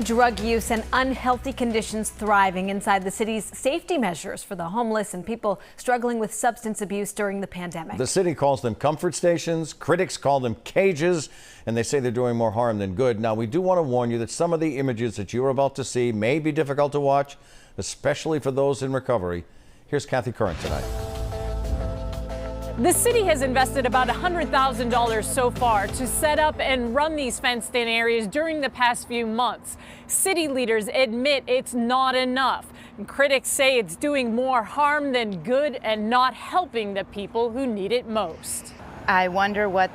Drug use and unhealthy conditions thriving inside the city's safety measures for the homeless and people struggling with substance abuse during the pandemic. The city calls them comfort stations. Critics call them cages, and they say they're doing more harm than good. Now, we do want to warn you that some of the images that you're about to see may be difficult to watch, especially for those in recovery. Here's Kathy Curran tonight. The city has invested about $100,000 so far to set up and run these fenced-in areas during the past few months. City leaders admit it's not enough. And critics say it's doing more harm than good and not helping the people who need it most. I wonder what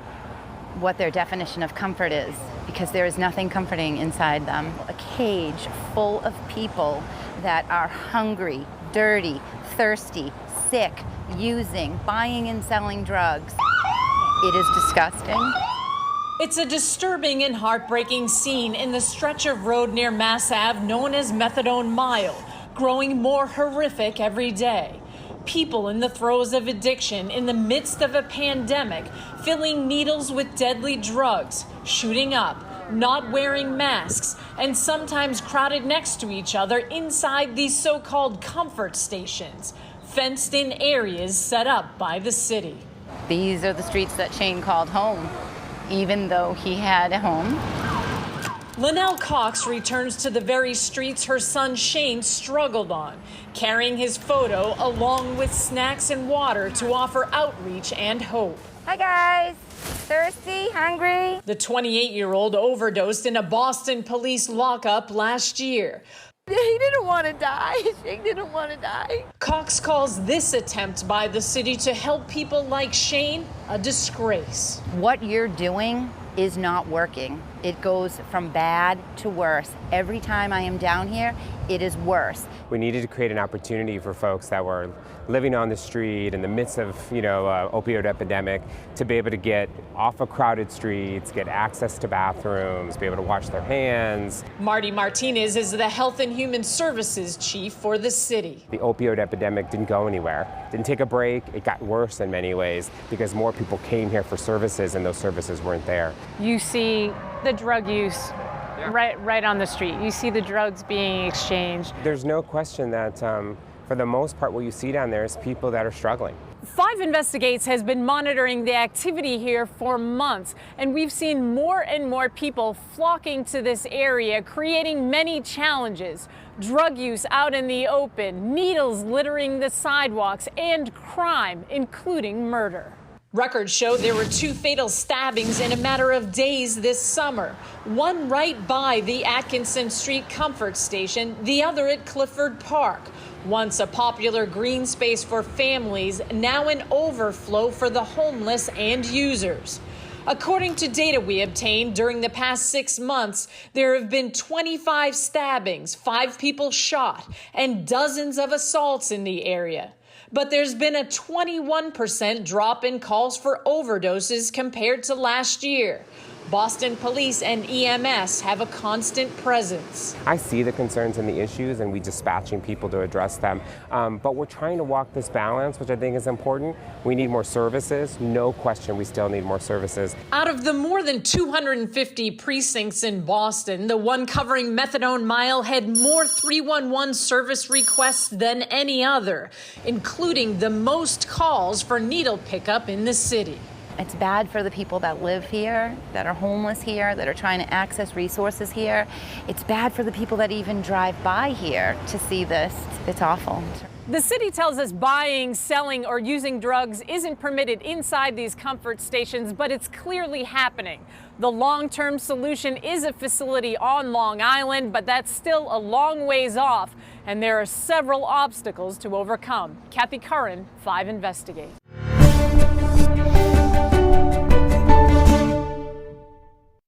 their definition of comfort is, because there is nothing comforting inside them. A cage full of people that are hungry, dirty, thirsty, sick, using, buying and selling drugs. It is disgusting. It's a disturbing and heartbreaking scene in the stretch of road near Mass Ave known as Methadone Mile, growing more horrific every day. People in the throes of addiction in the midst of a pandemic, filling needles with deadly drugs, shooting up, not wearing masks, and sometimes crowded next to each other inside these so-called comfort stations, fenced-in areas set up by the city. These are the streets that Shane called home, even though he had a home. Linnell Cox returns to the very streets her son Shane struggled on, carrying his photo along with snacks and water to offer outreach and hope. Hi guys, thirsty, hungry? The 28-year-old overdosed in a Boston police lockup last year. He didn't want to die. Shane didn't want to die. Cox calls this attempt by the city to help people like Shane a disgrace. What you're doing is not working. It goes from bad to worse. Every time I am down here, it is worse. We needed to create an opportunity for folks that were living on the street in the midst of, opioid epidemic to be able to get off of crowded streets, get access to bathrooms, be able to wash their hands. Marty Martinez is the Health and Human Services chief for the city. The opioid epidemic didn't go anywhere, didn't take a break. It got worse in many ways because more people came here for services and those services weren't there. You see the drug use right on the street. You see the drugs being exchanged. There's no question that for the most part what you see down there is people that are struggling. 5 Investigates has been monitoring the activity here for months, and we've seen more and more people flocking to this area, creating many challenges. Drug use out in the open, needles littering the sidewalks, and crime, including murder. Records show there were 2 fatal stabbings in a matter of days this summer. One right by the Atkinson Street Comfort Station, the other at Clifford Park. Once a popular green space for families, now an overflow for the homeless and users. According to data we obtained during the past 6 months, there have been 25 stabbings, 5 people shot, and dozens of assaults in the area. But there's been a 21% drop in calls for overdoses compared to last year. Boston Police and EMS have a constant presence. I see the concerns and the issues, and we're dispatching people to address them. But we're trying to walk this balance, which I think is important. We need more services. No question, we still need more services. Out of the more than 250 precincts in Boston, the one covering Methadone Mile had more 311 service requests than any other, including the most calls for needle pickup in the city. It's bad for the people that live here, that are homeless here, that are trying to access resources here. It's bad for the people that even drive by here to see this. It's awful. The city tells us buying, selling, or using drugs isn't permitted inside these comfort stations, but it's clearly happening. The long-term solution is a facility on Long Island, but that's still a long ways off, and there are several obstacles to overcome. Kathy Curran, 5 Investigates.